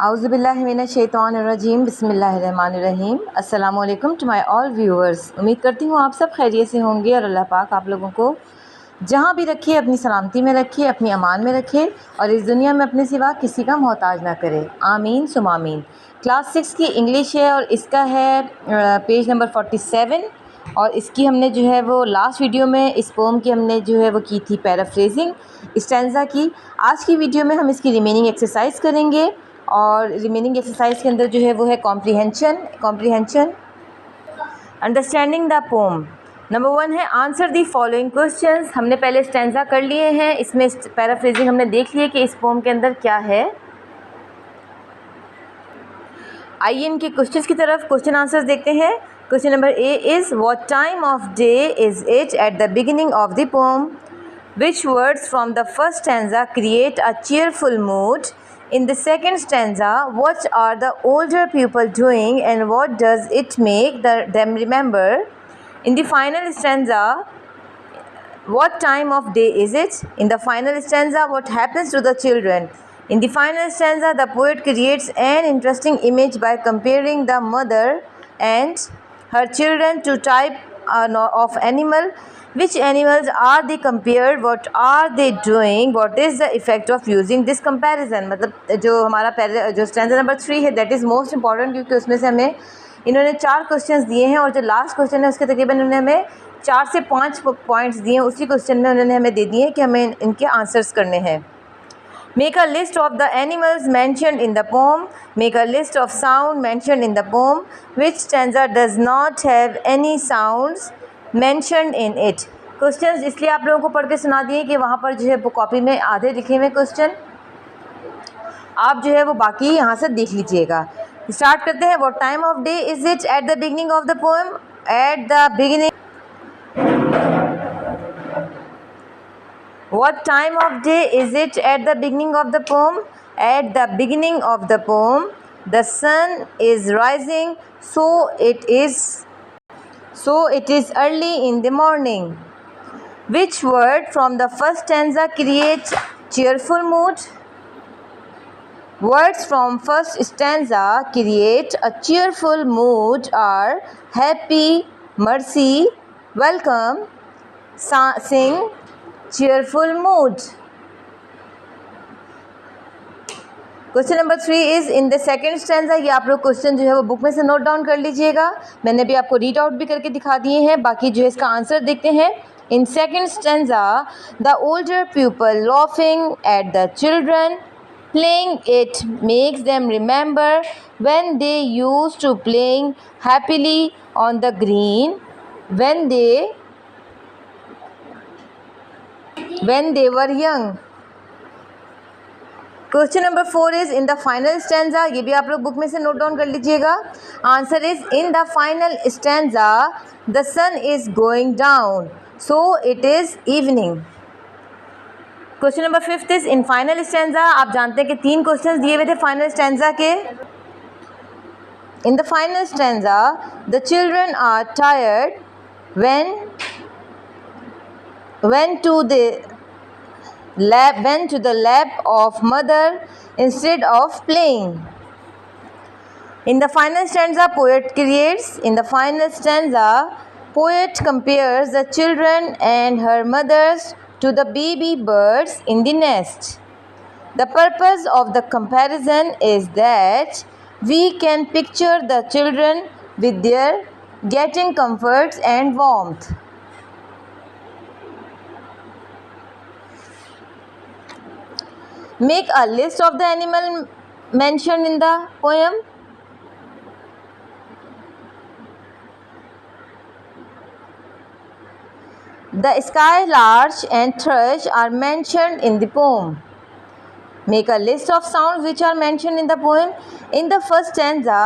आउज़ुबिल्लाहिमिनश्शैतानिर्रजीम बिस्मिल्लाहिर्रहमानिर्रहीम। अस्सलामु अलैकुम टू माय ऑल व्यूअर्स। उम्मीद करती हूँ आप सब खैरियत से होंगे और अल्लाह पाक आप लोगों को जहाँ भी रखिए अपनी सलामती में रखिए, अपनी अमान में रखे और इस दुनिया में अपने सिवा किसी का मोहताज ना करे। आमीन सुम आमीन। क्लास 6 की इंग्लिश है और इसका है पेज नंबर 47 और इसकी हमने जो है वो लास्ट वीडियो में इस पोम की हमने जो है वो की थी पैराफ्रेजिंग स्टैंज़ा की। आज की वीडियो में हम इसकी रिमेनिंग एक्सरसाइज करेंगे और रिमेनिंग एक्सरसाइज के अंदर जो है वो है comprehension understanding the pome. Number 1 है आंसर दी फॉलोइंग क्वेश्चंस। हमने पहले स्टैंज़ा कर लिए हैं, इसमें पैराफ्रेजिंग हमने देख लिया कि इस पोम के अंदर क्या है। आइए इनके क्वेश्चंस की तरफ क्वेश्चन आंसर्स देखते हैं। Question number A is what time of day is it at the beginning of the pome? Which words from the first stanza create a cheerful mood? In the second stanza, what are the older people doing and what does it make them remember? In the final stanza, what time of day is it? In the final stanza, what happens to the children? In the final stanza, the poet creates an interesting image by comparing the mother and her children to type of animal. Which animals are they compared? What are they doing? What is the effect of using this comparison? मतलब जो हमारा जो stanza number 3 है that is most important, क्योंकि उसमें से हमें इन्होंने 4 क्वेश्चंस दिए हैं और जो लास्ट क्वेश्चन है उसके तकरीबन उन्होंने हमें 4 से 5 पॉइंट्स दिए हैं। उसी क्वेश्चन में उन्होंने हमें दे दिए हैं कि हमें इनके आंसर्स करने हैं। Make a list of the animals mentioned in the poem. Make a list of sound mentioned in the poem. Which stanza does not have any sounds mentioned in it? Questions इसलिए आप लोगों को पढ़ के सुना दिए कि वहाँ पर जो है वो कॉपी में आधे लिखे हुए क्वेश्चन, आप जो है वो बाकी यहाँ से देख लीजिएगा। स्टार्ट करते हैं। What time of day is it at the beginning of the poem? At the beginning What time of day is it at the beginning of the poem? At the beginning of the poem, the sun is rising, so it is early in the morning. Which word from the first stanza creates cheerful mood? Words from first stanza create a cheerful mood are happy, mercy, welcome, sing, cheerful mood. Question number 3 is in the second stanza. ये आप लोग question जो है वो book में से note down कर लीजिएगा, मैंने भी आपको रीड आउट भी करके दिखा दिए हैं। बाकी जो है इसका आंसर देखते हैं। In second stanza the older people laughing at the children playing it makes them remember when they used to playing happily on the green when they were young. Question number 4 is in the final stanza. ये भी आप लोग book में से note down कर लीजिएगा। Answer is in the final stanza the sun is going down, so it is evening. Question number 5 is in final stanza. आप जानते हैं कि 3 क्वेश्चन दिए हुए थे फाइनल स्टैंजा के। In the final stanza the children are tired went to the lap of mother instead of playing. In the final stanza, poet compares the children and her mothers to the baby birds in the nest. The purpose of the comparison is that we can picture the children with their getting comforts and warmth. Make a list of the animal mentioned in the poem. The skylark and thrush are mentioned in the poem. Make a list of sounds which are mentioned in the poem. In the first stanza,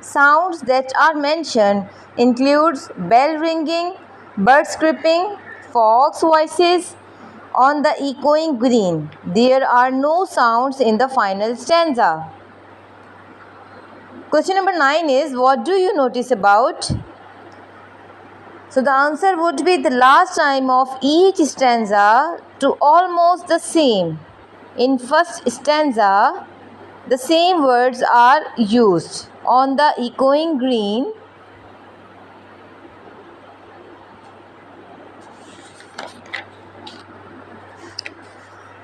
sounds that are mentioned includes bell ringing, birds chirping, frogs' voices on the echoing green. There are no sounds in the final stanza. Question number 9 is what do you notice about? So the answer would be the last time of each stanza to almost the same. In first stanza, the same words are used. On the echoing green,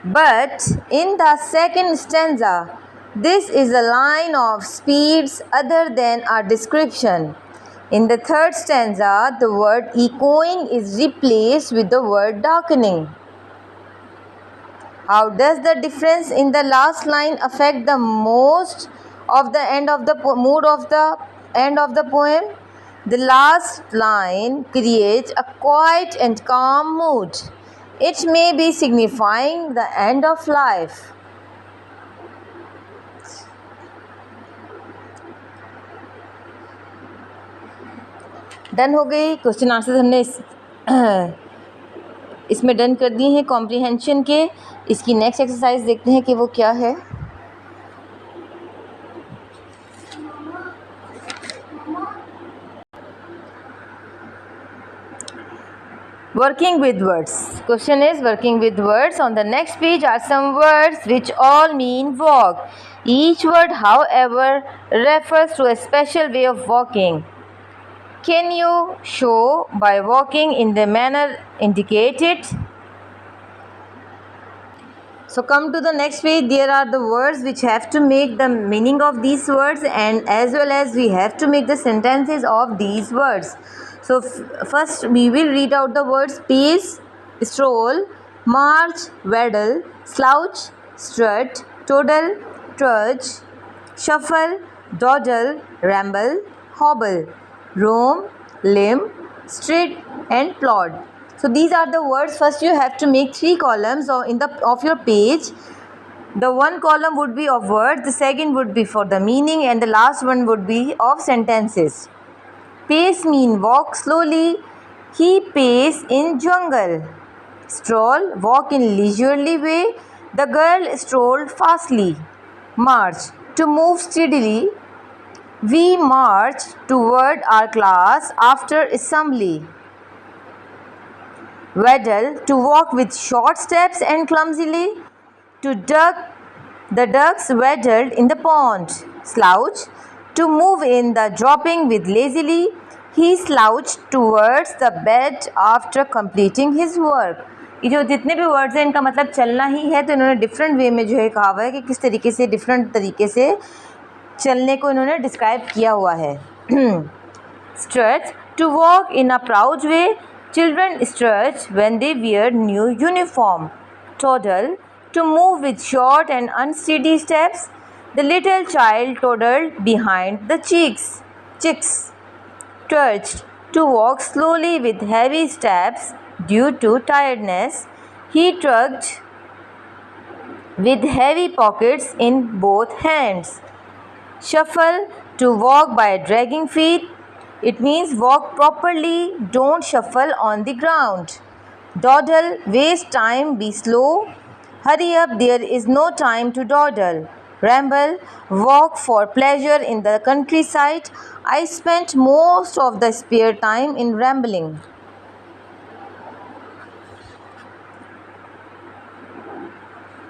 but in the second stanza, this is a line of speeds other than a description. In the third stanza, the word echoing is replaced with the word darkening. How does the difference in the last line affect the most of the end of the mood of the end of the poem? The last line creates a quiet and calm mood. It may be signifying the end of life. Done हो गई question answer हमने इसमें done कर दिए हैं comprehension के। इसकी next exercise देखते हैं कि वो क्या है। Working with words. Question is working with words. On the next page are some words which all mean walk. Each word, however, refers to a special way of walking. Can you show by walking in the manner indicated? So come to the next page. There are the words which have to make the meaning of these words, and as well as we have to make the sentences of these words. So first we will read out the words pace, stroll, march, waddle, slouch, strut, toddle, trudge, shuffle, dawdle, ramble, hobble, roam, limp, stride and plod. So these are the words. First you have to make 3 columns of your page. The one column would be of words, the second would be for the meaning, and the last one would be of sentences. Pace mean walk slowly. He pace in jungle. Stroll, walk in leisurely way. The girl strolled fastly. March, to move steadily. We march toward our class after assembly. Waddle, to walk with short steps and clumsily. The ducks waddled in the pond. Slouch, to move in the dropping with lazily. He slouched towards the bed after completing his work. ये जो जितने भी words हैं इनका मतलब चलना ही है, तो इन्होंने डिफरेंट वे में जो है कहा हुआ है कि किस तरीके से डिफरेंट तरीके से चलने को इन्होंने डिस्क्राइब किया हुआ है। Strut, to walk in a proud way. Children strut when they wear new uniform. Toddle, to move with short and unsteady steps. The little child toddled behind the chicks. Trudged, to walk slowly with heavy steps due to tiredness. He trudged with heavy pockets in both hands. Shuffle, to walk by dragging feet. It means walk properly, don't shuffle on the ground. Dawdle, waste time, be slow. Hurry up, there is no time to dawdle. Ramble, walk for pleasure in the countryside. I spent most of the spare time in rambling.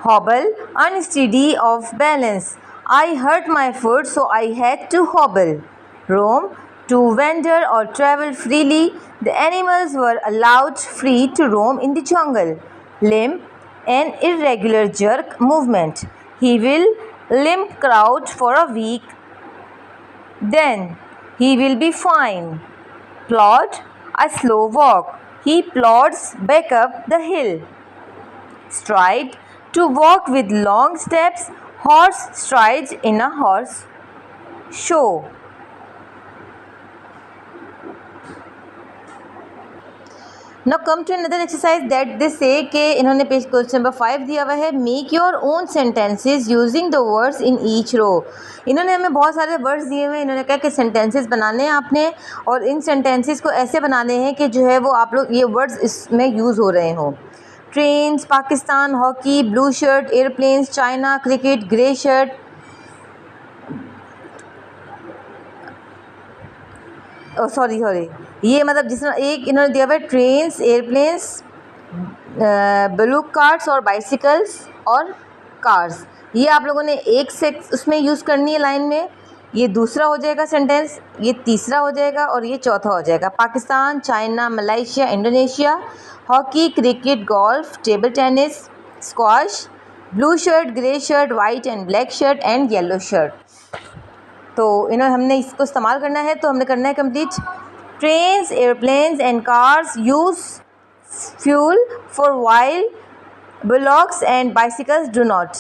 Hobble, unsteady of balance. I hurt my foot, so I had to hobble. Roam, to wander or travel freely. The animals were allowed free to roam in the jungle. Limp, an irregular jerk movement. He will limp crouch for a week, then he will be fine. Plod, a slow walk. He plods back up the hill. Stride, to walk with long steps. Horse strides in a horse show. Now come to another exercise that they say कि इन्होंने page question number 5 दिया हुआ है, make your own sentences using the words in each row. इन्होंने हमें बहुत सारे words दिए हुए हैं, इन्होंने कहा कि सेंटेंसेस बनाने हैं आपने, और इन सेंटेंसेस को ऐसे बनाने हैं कि जो है वो आप लोग ये वर्ड्स इसमें यूज़ हो रहे हों। Trains, Pakistan, hockey, blue shirt, airplanes, China, cricket, grey shirt, sorry ये मतलब जिस एक इन्होंने दिया हुआ है ट्रेन्स, एयरप्लेन्स, ब्लू कार्स और बाइसिकल्स और कार्स। ये आप लोगों ने एक से उसमें यूज़ करनी है लाइन में। ये दूसरा हो जाएगा सेंटेंस, ये तीसरा हो जाएगा और ये चौथा हो जाएगा। Pakistan, China, Malaysia, Indonesia, hockey, cricket, golf, table tennis, squash, blue shirt, grey shirt, white and black shirt and yellow shirt. तो हमने इसको इस्तेमाल करना है, तो हमने करना है complete. Trains, airplanes and cars use fuel for while bullocks and bicycles do not.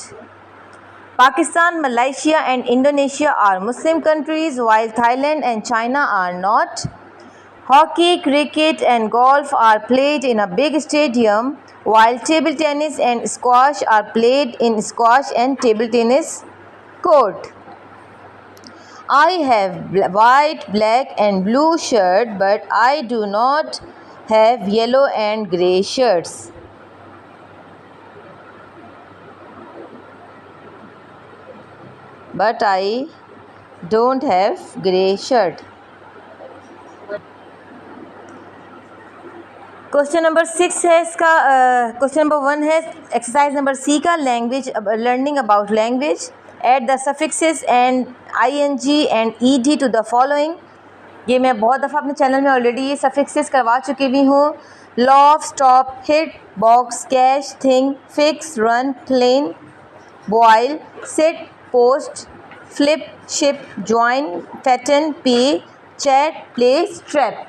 Pakistan, Malaysia and Indonesia are Muslim countries while Thailand and China are not. Hockey, cricket and golf are played in a big stadium while table tennis and squash are played in squash and table tennis court. I have white, black and blue shirt but I do not have yellow and grey shirts. But I don't have grey shirt. Question number 6 है इसका। Question number 1 है exercise number C का, language learning about language. Add the suffixes and ing and ed to the following. ये मैं बहुत दफ़ा अपने channel में ऑलरेडी ये सफिक्सेस करवा चुकी भी हूँ। Laugh, stop, hit, box, cash, thing, fix, run, plan, boil, sit, post, flip, ship, join, fatten, pay, chat, play, strap.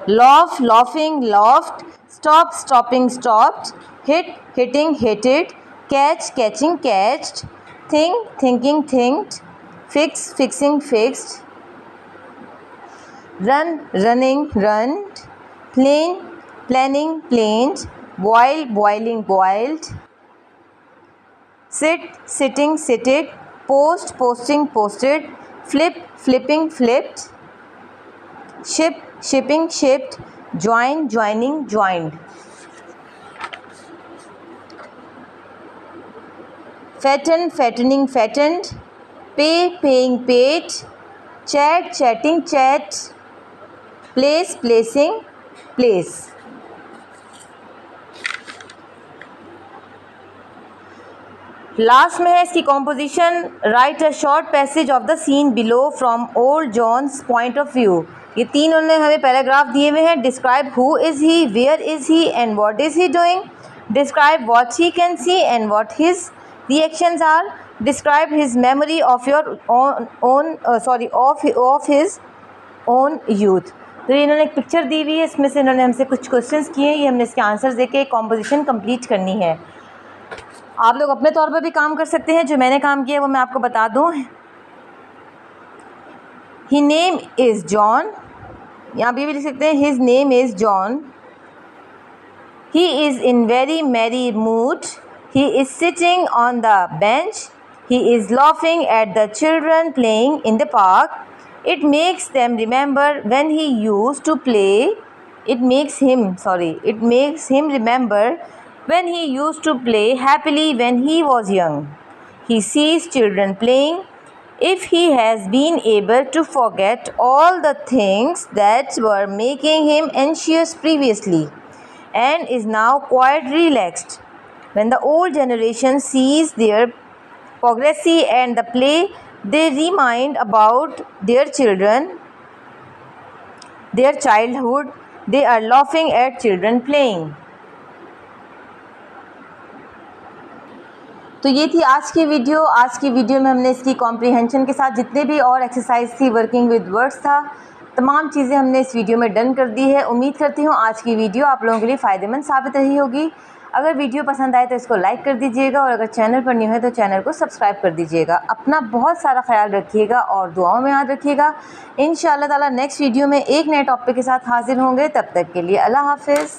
Laugh, laughing, laughed, stop, stopping, stopped, hit, hitting, hitted, catch, catching, catched, think, thinking, thinked, fix, fixing, fixed, run, running, runned, plan, planning, planned, boil, boiling, boiled, sit, sitting, sitted, post, posting, posted, flip, flipping, flipped, ship, shipping, shipped, join, joining, joined, fatten, fattening, fattened, pay, paying, paid, chat, chatting, chat, place, placing, place. Last में है इसकी composition. Write a short passage of the scene below from old John's point of view. ये तीन उन्होंने हमें paragraph दिए हुए हैं। Describe who is he, where is he and what is he doing. Describe what he can see and what his reactions are. Describe his memory of your of his own youth. तो ये इन्होंने एक picture दी हुई है, इसमें से इन्होंने हमसे कुछ क्वेश्चंस किए हैं, ये हमने इसके आंसर्स देके कॉम्पोजिशन कंप्लीट करनी है। आप लोग अपने तौर पर भी काम कर सकते हैं, जो मैंने काम किया वो मैं आपको बता दूं। ही नेम इज़ जॉन, यहाँ भी लिख सकते हैं his name is John. He is in very merry mood, he is sitting on the bench, he is laughing at the children playing in the park. It makes them remember when he used to play, it makes him remember when he used to play happily when he was young. He sees children playing. If he has been able to forget all the things that were making him anxious previously and is now quite relaxed. When the old generation sees their progress and the play, they remind about their childhood. They are laughing at children playing. तो ये थी आज की video. आज की video में हमने इसकी कॉम्प्रीहेंशन के साथ जितने भी और एक्सरसाइज थी, वर्किंग विद वर्ड्स था, तमाम चीज़ें हमने इस वीडियो में डन कर दी है। उम्मीद करती हूँ आज की वीडियो आप लोगों के लिए फ़ायदेमंद साबित रही होगी। अगर वीडियो पसंद आए तो इसको लाइक कर दीजिएगा और अगर चैनल पर न्यू है तो चैनल को सब्सक्राइब कर दीजिएगा। अपना बहुत सारा ख्याल रखिएगा और दुआओं में याद रखिएगा। इंशाअल्लाह ताला नेक्स्ट वीडियो में एक नए टॉपिक के साथ हाजिर होंगे। तब तक के लिए अल्लाह हाफिज़।